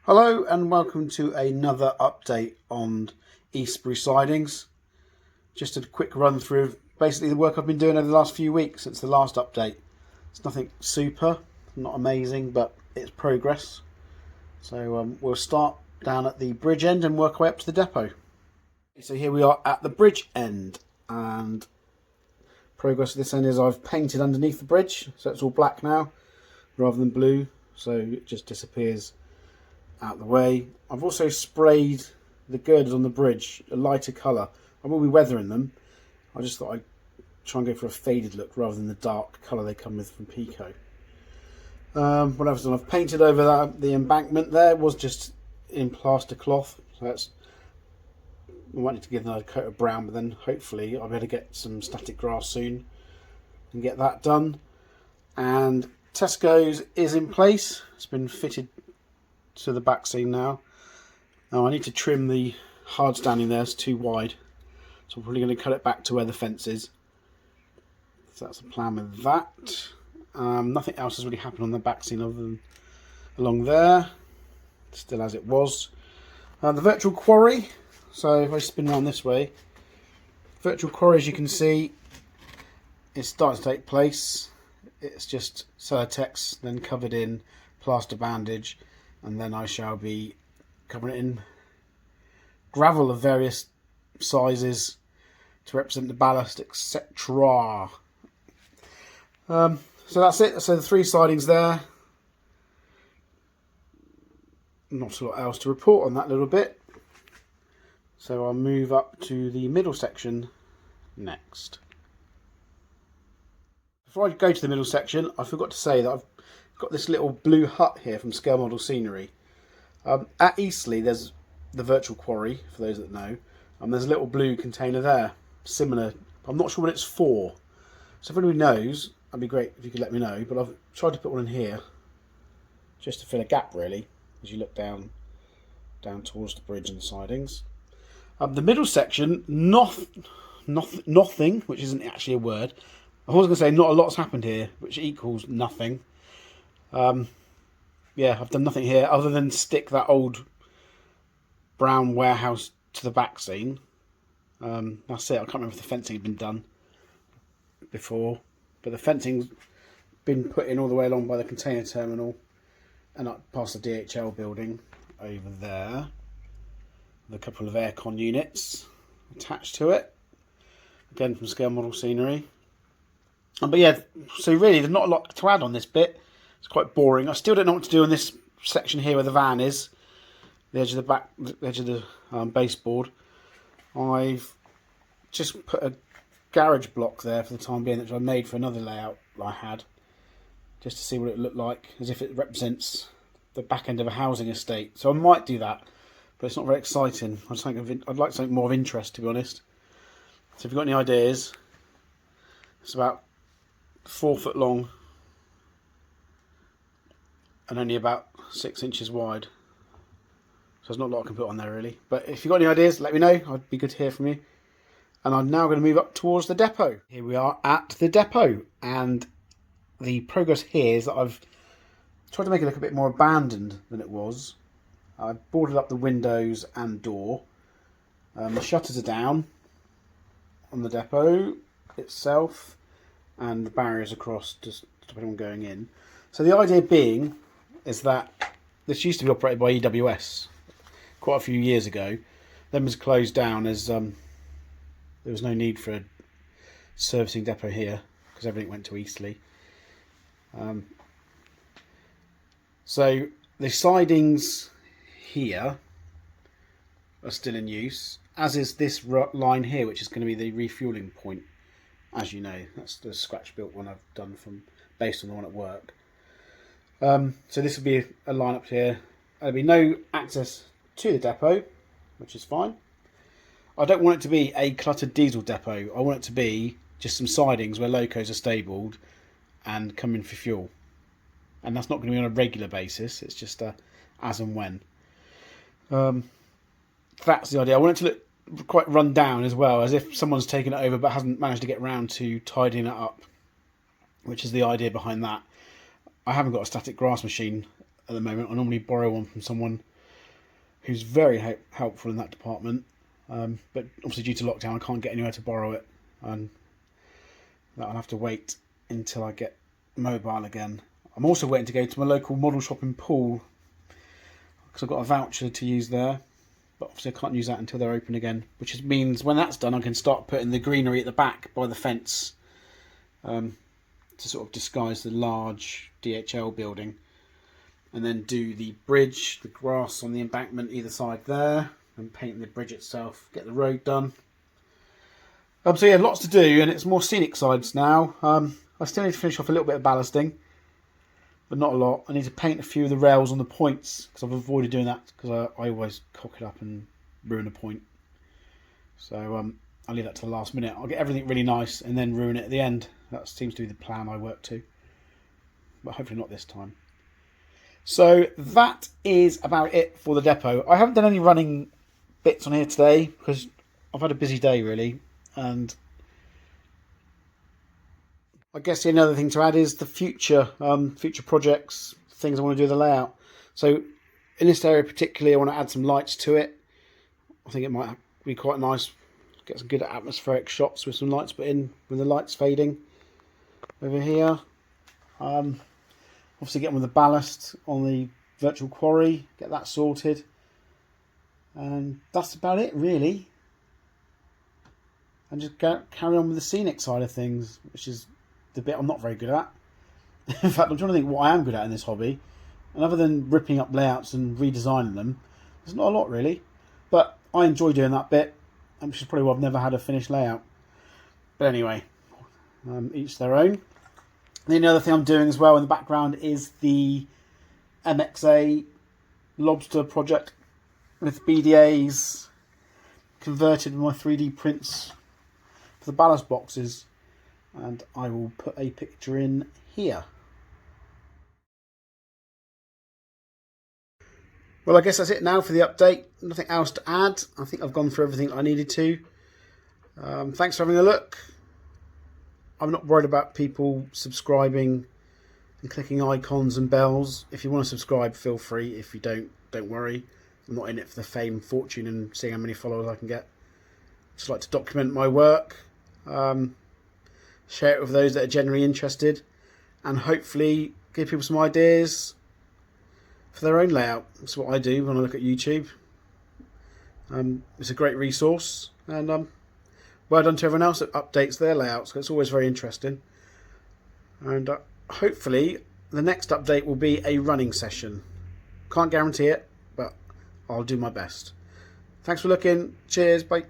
Hello and welcome to another update on Eastbury Sidings. Just a quick run through of basically the work I've been doing over the last few weeks since the last update. It's nothing super, not amazing, but it's progress. So we'll start down at the bridge end and work our way up to the depot. So here we are at the bridge end, and progress of this end is I've painted underneath the bridge, so it's all black now rather than blue, so it just disappears out the way. I've also sprayed the girders on the bridge a lighter colour. I will be weathering them. I just thought I'd try and go for a faded look rather than the dark colour they come with from Pico. What else? I've painted over that. The embankment there was just in plaster cloth, so that's, I wanted to give another coat of brown, but then hopefully I'll be able to get some static grass soon and get that done. And Tesco's is in place. It's been fitted to the back seam now. Now I need to trim the hard standing there, it's too wide, so I'm probably going to cut it back to where the fence is. So that's the plan with that. Nothing else has really happened on the back seam other than along there, still as it was. The virtual quarry, so if I spin around this way, virtual quarry, as you can see, is starting to take place. It's just Celotex then covered in plaster bandage, and then I shall be covering it in gravel of various sizes to represent the ballast, etc. So that's it. So the 3 sidings there. Not a lot else to report on that little bit. So I'll move up to the middle section next. Before I go to the middle section, I forgot to say that I've got this little blue hut here from Scale Model Scenery. At Eastleigh there's the virtual quarry, for those that know. There's a little blue container there, similar. I'm not sure what it's for, so if anybody knows, that'd be great if you could let me know. But I've tried to put one in here just to fill a gap, really, as you look down towards the bridge and the sidings. The middle section, nothing, which isn't actually a word. I was going to say not a lot's happened here, which equals nothing. Yeah, I've done nothing here other than stick that old brown warehouse to the back seam. That's it. I can't remember if the fencing had been done before, but the fencing's been put in all the way along by the container terminal and up past the DHL building over there, with a couple of aircon units attached to it, again from Scale Model Scenery. But yeah, so really there's not a lot to add on this bit. It's quite boring. I still don't know what to do in this section here where the van is, the edge of the back, the edge of the baseboard. I've just put a garage block there for the time being, which I made for another layout I had, just to see what it looked like, as if it represents the back end of a housing estate. So I might do that, but it's not very exciting. I'd like something more of interest, to be honest. So if you've got any ideas, it's about 4 foot long and only about 6 inches wide. So there's not a lot I can put on there really. But if you've got any ideas, let me know. I'd be good to hear from you. And I'm now going to move up towards the depot. Here we are at the depot. And the progress here is that I've tried to make it look a bit more abandoned than it was. I've boarded up the windows and door. The shutters are down on the depot itself, and the barriers across to stop anyone going in. So the idea being is that this used to be operated by EWS quite a few years ago. Then was closed down as there was no need for a servicing depot here because everything went to Eastleigh. So the sidings here are still in use, as is this line here, which is going to be the refueling point. As you know, that's the scratch built one I've done based on the one at work. So this will be a line up here. There'll be no access to the depot, which is fine. I don't want it to be a cluttered diesel depot. I want it to be just some sidings where locos are stabled and come in for fuel. And that's not going to be on a regular basis. It's just as and when. That's the idea. I want it to look quite run down as well, as if someone's taken it over but hasn't managed to get round to tidying it up, which is the idea behind that. I haven't got a static grass machine at the moment. I normally borrow one from someone who's very helpful in that department. But obviously due to lockdown, I can't get anywhere to borrow it, and I'll have to wait until I get mobile again. I'm also waiting to go to my local model shop in Poole because I've got a voucher to use there, but obviously I can't use that until they're open again, which means when that's done I can start putting the greenery at the back by the fence to sort of disguise the large DHL building, and then do the bridge, the grass on the embankment either side there, and paint the bridge itself, get the road done. So yeah, lots to do, and it's more scenic sides now. I still need to finish off a little bit of ballasting, but not a lot. I need to paint a few of the rails on the points, because I've avoided doing that, because I always cock it up and ruin a point. So I'll leave that to the last minute. I'll get everything really nice and then ruin it at the end. That seems to be the plan I work to, but hopefully not this time. So that is about it for the depot. I haven't done any running bits on here today because I've had a busy day really, and I guess the other thing to add is the future projects, things I want to do with the layout. So in this area particularly, I want to add some lights to it. I think it might be quite nice, get some good atmospheric shots with some lights put in, with the lights fading over here. Obviously get on with the ballast on the virtual quarry, get that sorted, and that's about it really. And just carry on with the scenic side of things, which is the bit I'm not very good at. In fact, I'm trying to think what I am good at in this hobby, and other than ripping up layouts and redesigning them, there's not a lot really. But I enjoy doing that bit, which is probably why I've never had a finished layout. But anyway, each their own. And then the other thing I'm doing as well in the background is the MXA lobster project with BDAs converted my 3D prints for the ballast boxes, and I will put a picture in here. Well, I guess that's it now for the update. Nothing else to add. I think I've gone through everything I needed to. Thanks for having a look. I'm not worried about people subscribing and clicking icons and bells. If you want to subscribe, feel free. If you don't worry. I'm not in it for the fame, fortune, and seeing how many followers I can get. Just like to document my work, share it with those that are generally interested, and hopefully give people some ideas for their own layout. That's what I do when I look at YouTube. It's a great resource, and well done to everyone else that updates their layouts. It's always very interesting, and hopefully the next update will be a running session. Can't guarantee it, but I'll do my best. Thanks for looking. Cheers. Bye.